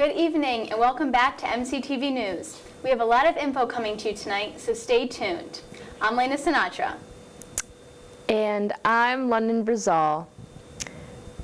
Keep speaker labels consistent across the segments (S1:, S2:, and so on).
S1: Good evening and welcome back to MCTV News. We have a lot of info coming to you tonight, so stay tuned. I'm Lena Sinatra.
S2: And I'm London Brazal.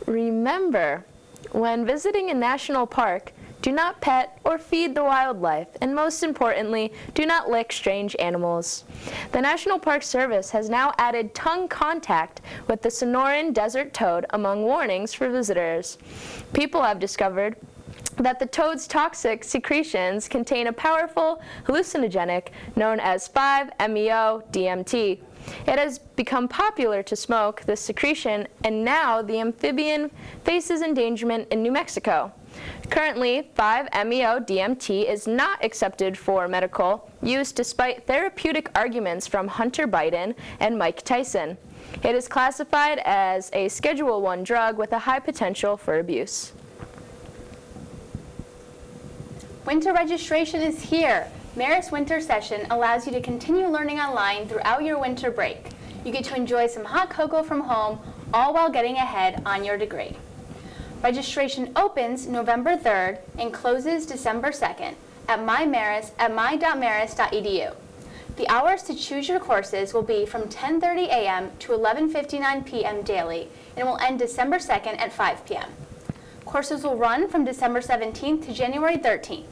S2: Remember, when visiting a national park, do not pet or feed the wildlife, and most importantly, do not lick strange animals. The National Park Service has now added tongue contact with the Sonoran desert toad among warnings for visitors. People have discovered that the toad's toxic secretions contain a powerful hallucinogenic known as 5-MeO-DMT. It has become popular to smoke this secretion, and now the amphibian faces endangerment in New Mexico. Currently, 5-MeO-DMT is not accepted for medical use despite therapeutic arguments from Hunter Biden and Mike Tyson. It is classified as a Schedule I drug with a high potential for abuse.
S1: Winter registration is here. Marist Winter Session allows you to continue learning online throughout your winter break. You get to enjoy some hot cocoa from home, all while getting ahead on your degree. Registration opens November 3rd and closes December 2nd at my.marist.edu. The hours to choose your courses will be from 10:30 a.m. to 11:59 p.m. daily and will end December 2nd at 5 p.m. Courses will run from December 17th to January 13th.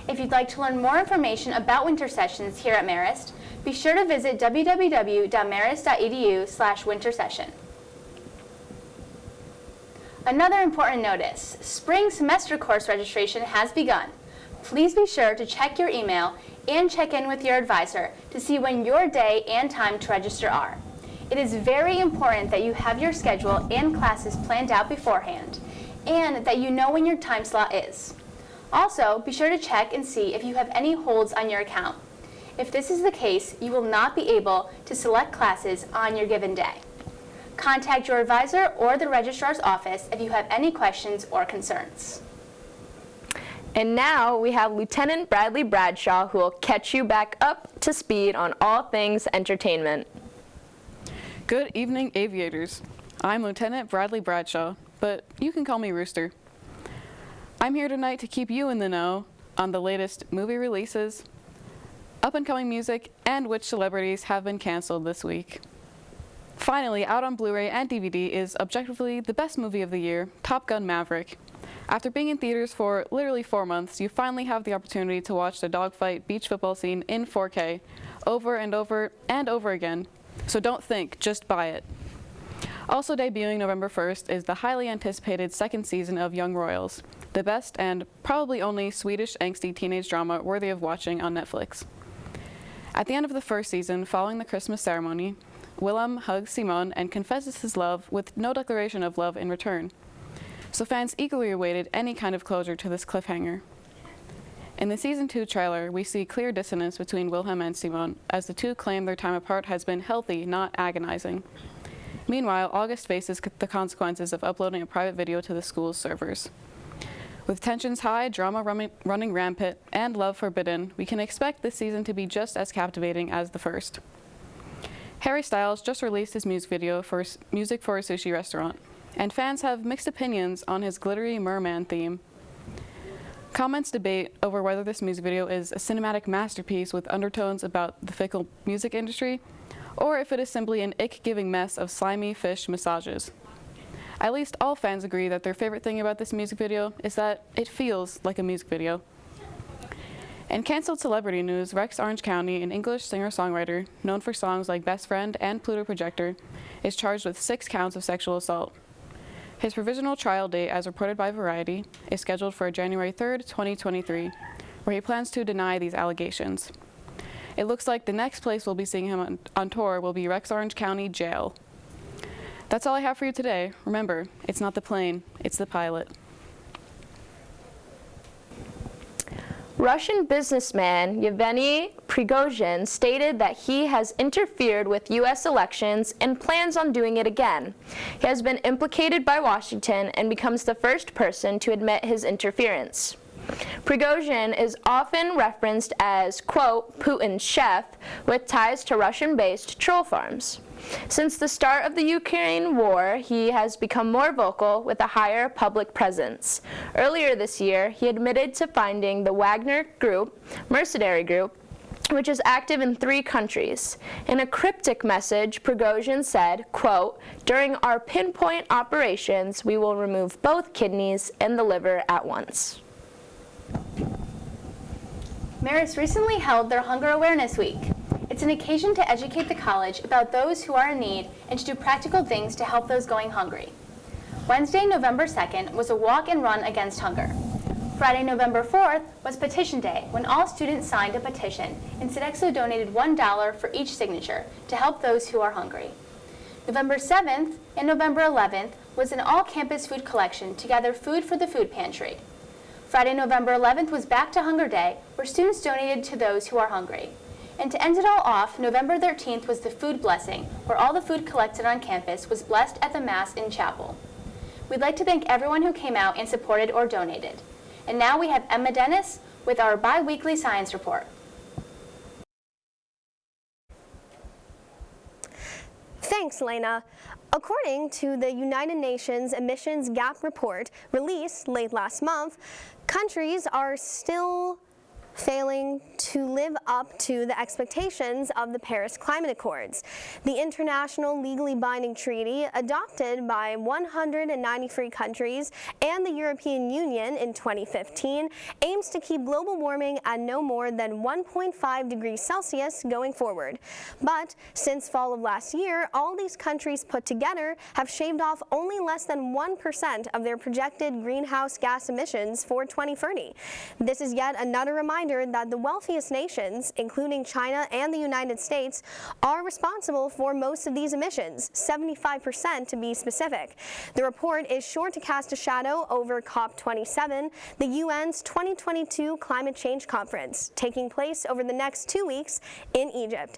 S1: If you'd like to learn more information about winter sessions here at Marist, be sure to visit www.marist.edu/wintersession. Another important notice, spring semester course registration has begun. Please be sure to check your email and check in with your advisor to see when your day and time to register are. It is very important that you have your schedule and classes planned out beforehand, and that you know when your time slot is. Also, be sure to check and see if you have any holds on your account. If this is the case, you will not be able to select classes on your given day. Contact your advisor or the registrar's office if you have any questions or concerns.
S2: And now we have Lieutenant Bradley Bradshaw, who will catch you back up to speed on all things entertainment.
S3: Good evening, aviators. I'm Lieutenant Bradley Bradshaw, but you can call me Rooster. I'm here tonight to keep you in the know on the latest movie releases, up-and-coming music, and which celebrities have been canceled this week. Finally, out on Blu-ray and DVD is objectively the best movie of the year, Top Gun: Maverick. After being in theaters for literally 4 months, you finally have the opportunity to watch the dogfight beach football scene in 4K over and over and over again. So don't think, just buy it. Also debuting November 1st is the highly anticipated second season of Young Royals, the best and probably only Swedish angsty teenage drama worthy of watching on Netflix. At the end of the first season, following the Christmas ceremony, Willem hugs Simone and confesses his love with no declaration of love in return. So fans eagerly awaited any kind of closure to this cliffhanger. In the Season 2 trailer, we see clear dissonance between Wilhelm and Simone, as the two claim their time apart has been healthy, not agonizing. Meanwhile, August faces the consequences of uploading a private video to the school's servers. With tensions high, drama running rampant, and love forbidden, we can expect this season to be just as captivating as the first. Harry Styles just released his music video for Music for a Sushi Restaurant, and fans have mixed opinions on his glittery merman theme. Comments debate over whether this music video is a cinematic masterpiece with undertones about the fickle music industry, or if it is simply an ick-giving mess of slimy fish massages. At least all fans agree that their favorite thing about this music video is that it feels like a music video. In canceled celebrity news, Rex Orange County, an English singer-songwriter known for songs like Best Friend and Pluto Projector, is charged with 6 counts of sexual assault. His provisional trial date, as reported by Variety, is scheduled for January 3rd, 2023, where he plans to deny these allegations. It looks like the next place we'll be seeing him on tour will be Rex Orange County Jail. That's all I have for you today. Remember, it's not the plane, it's the pilot.
S2: Russian businessman Yevgeny Prigozhin stated that he has interfered with U.S. elections and plans on doing it again. He has been implicated by Washington and becomes the first person to admit his interference. Prigozhin is often referenced as, quote, Putin's chef, with ties to Russian-based troll farms. Since the start of the Ukraine war, he has become more vocal with a higher public presence. Earlier this year, he admitted to finding the Wagner Group, mercenary group, which is active in 3 countries. In a cryptic message, Prigozhin said, quote, during our pinpoint operations, we will remove both kidneys and the liver at once.
S1: Marist recently held their Hunger Awareness Week. It's an occasion to educate the college about those who are in need and to do practical things to help those going hungry. Wednesday, November 2nd was a walk and run against hunger. Friday, November 4th was Petition Day, when all students signed a petition, and Sodexo donated $1 for each signature to help those who are hungry. November 7th and November 11th was an all-campus food collection to gather food for the food pantry. Friday, November 11th was Back to Hunger Day, where students donated to those who are hungry. And to end it all off, November 13th was the Food Blessing, where all the food collected on campus was blessed at the Mass in chapel. We'd like to thank everyone who came out and supported or donated. And now we have Emma Dennis with our Biweekly Science Report.
S4: Thanks, Lena. According to the United Nations Emissions Gap Report released late last month, countries are still failing to live up to the expectations of the Paris Climate Accords. The international legally binding treaty adopted by 193 countries and the European Union in 2015 aims to keep global warming at no more than 1.5 degrees Celsius going forward. But since fall of last year, all these countries put together have shaved off only less than 1% of their projected greenhouse gas emissions for 2030. This is yet another reminder that the wealthiest nations, including China and the United States, are responsible for most of these emissions, 75% to be specific. The report is sure to cast a shadow over COP27, the UN's 2022 climate change conference, taking place over the next 2 weeks in Egypt.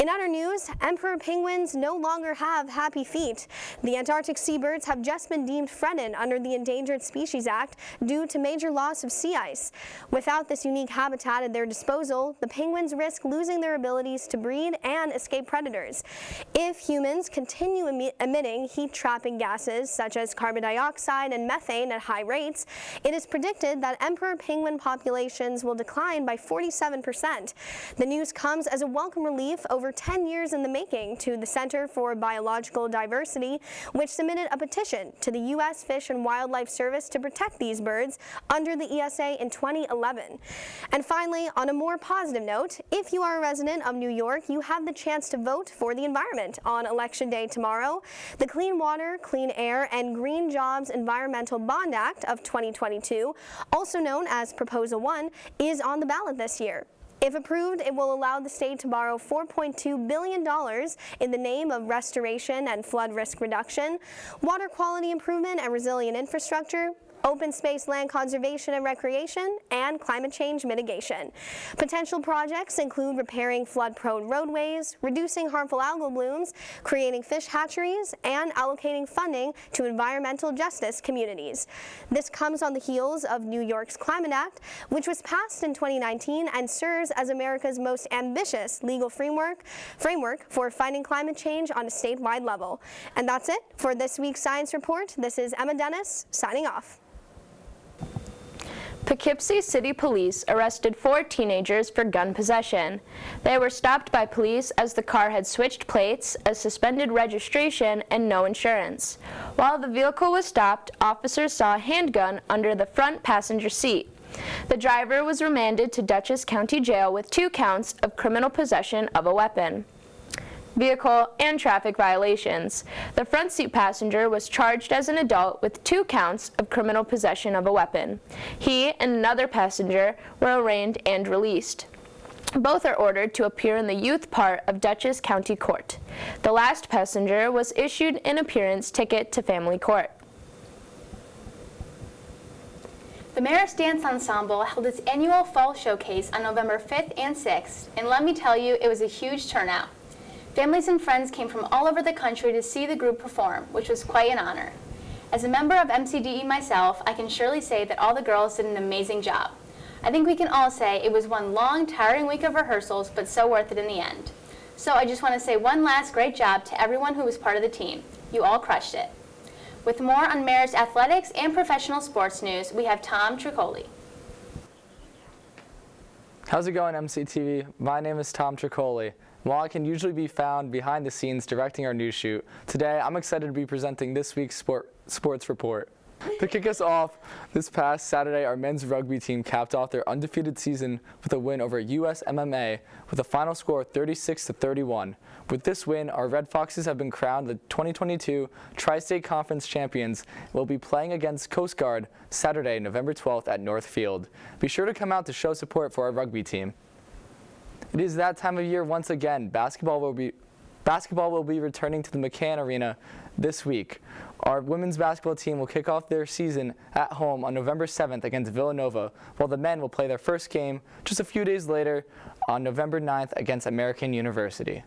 S4: In other news, emperor penguins no longer have happy feet. The Antarctic seabirds have just been deemed threatened under the Endangered Species Act due to major loss of sea ice. Without this unique habitat at their disposal, the penguins risk losing their abilities to breed and escape predators. If humans continue emitting heat-trapping gases such as carbon dioxide and methane at high rates, it is predicted that emperor penguin populations will decline by 47%. The news comes as a welcome relief over 10 years in the making to the Center for Biological Diversity, which submitted a petition to the U.S. Fish and Wildlife Service to protect these birds under the ESA in 2011. And finally, on a more positive note, if you are a resident of New York, you have the chance to vote for the environment on Election Day tomorrow. The Clean Water, Clean Air, and Green Jobs Environmental Bond Act of 2022, also known as Proposal 1, is on the ballot this year. If approved, it will allow the state to borrow $4.2 billion in the name of restoration and flood risk reduction, water quality improvement and resilient infrastructure, open space land conservation and recreation, and climate change mitigation. Potential projects include repairing flood-prone roadways, reducing harmful algal blooms, creating fish hatcheries, and allocating funding to environmental justice communities. This comes on the heels of New York's Climate Act, which was passed in 2019 and serves as America's most ambitious legal framework for fighting climate change on a statewide level. And that's it for this week's Science Report. This is Emma Dennis, signing off.
S2: Poughkeepsie City Police arrested 4 teenagers for gun possession. They were stopped by police as the car had switched plates, a suspended registration, and no insurance. While the vehicle was stopped, officers saw a handgun under the front passenger seat. The driver was remanded to Dutchess County Jail with 2 counts of criminal possession of a weapon, vehicle, and traffic violations. The front seat passenger was charged as an adult with 2 counts of criminal possession of a weapon. He and another passenger were arraigned and released. Both are ordered to appear in the youth part of Dutchess County Court. The last passenger was issued an appearance ticket to family court.
S1: The Marist Dance Ensemble held its annual fall showcase on November 5th and 6th, and let me tell you, it was a huge turnout. Families and friends came from all over the country to see the group perform, which was quite an honor. As a member of MCDE myself, I can surely say that all the girls did an amazing job. I think we can all say it was one long, tiring week of rehearsals, but so worth it in the end. So I just want to say one last great job to everyone who was part of the team. You all crushed it. With more on Marist athletics and professional sports news, we have Tom Tricoli.
S5: How's it going, MCTV? My name is Tom Tricoli. While I can usually be found behind the scenes directing our news shoot, today I'm excited to be presenting this week's sports report. To kick us off, this past Saturday, our men's rugby team capped off their undefeated season with a win over US MMA with a final score of 36-31. With this win, our Red Foxes have been crowned the 2022 Tri-State Conference champions and will be playing against Coast Guard Saturday, November 12th at North Field. Be sure to come out to show support for our rugby team. It is that time of year once again. Basketball will be returning to the McCann Arena this week. Our women's basketball team will kick off their season at home on November 7th against Villanova, while the men will play their first game just a few days later on November 9th against American University.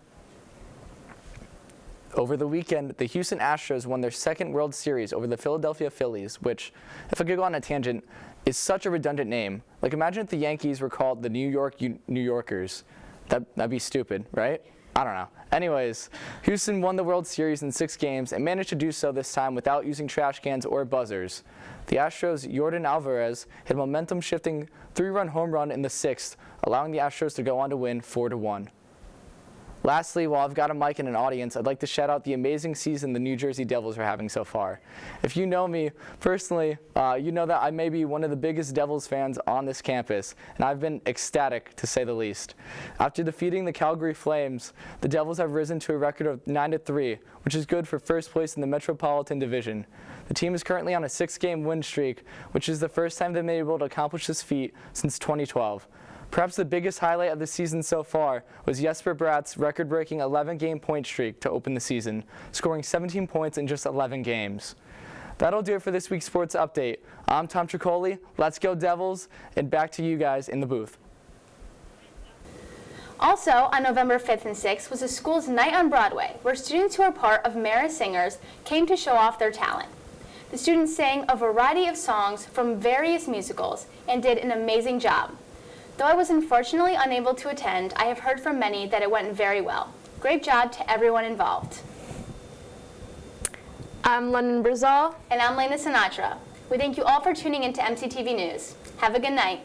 S5: Over the weekend, the Houston Astros won their second World Series over the Philadelphia Phillies, which, if I could go on a tangent, is such a redundant name. Like, imagine if the Yankees were called the New Yorkers. That'd be stupid, right? I don't know. Anyways, Houston won the World Series in 6 games and managed to do so this time without using trash cans or buzzers. The Astros' Yordan Alvarez hit a momentum-shifting 3-run home run in the 6th, allowing the Astros to go on to win 4-1. Lastly, while I've got a mic and an audience, I'd like to shout out the amazing season the New Jersey Devils are having so far. If you know me personally, you know that I may be one of the biggest Devils fans on this campus, and I've been ecstatic to say the least. After defeating the Calgary Flames, the Devils have risen to a record of 9-3, which is good for first place in the Metropolitan Division. The team is currently on a 6-game win streak, which is the first time they've been able to accomplish this feat since 2012. Perhaps the biggest highlight of the season so far was Jesper Bratt's record-breaking 11-game point streak to open the season, scoring 17 points in just 11 games. That'll do it for this week's sports update. I'm Tom Tricoli. Let's go Devils, and back to you guys in the booth.
S1: Also, on November 5th and 6th was the school's Night on Broadway, where students who are part of Marist singers came to show off their talent. The students sang a variety of songs from various musicals and did an amazing job. Though I was unfortunately unable to attend, I have heard from many that it went very well. Great job to everyone involved.
S2: I'm Lena Brazal.
S1: And I'm Lena Sinatra. We thank you all for tuning into MCTV News. Have a good night.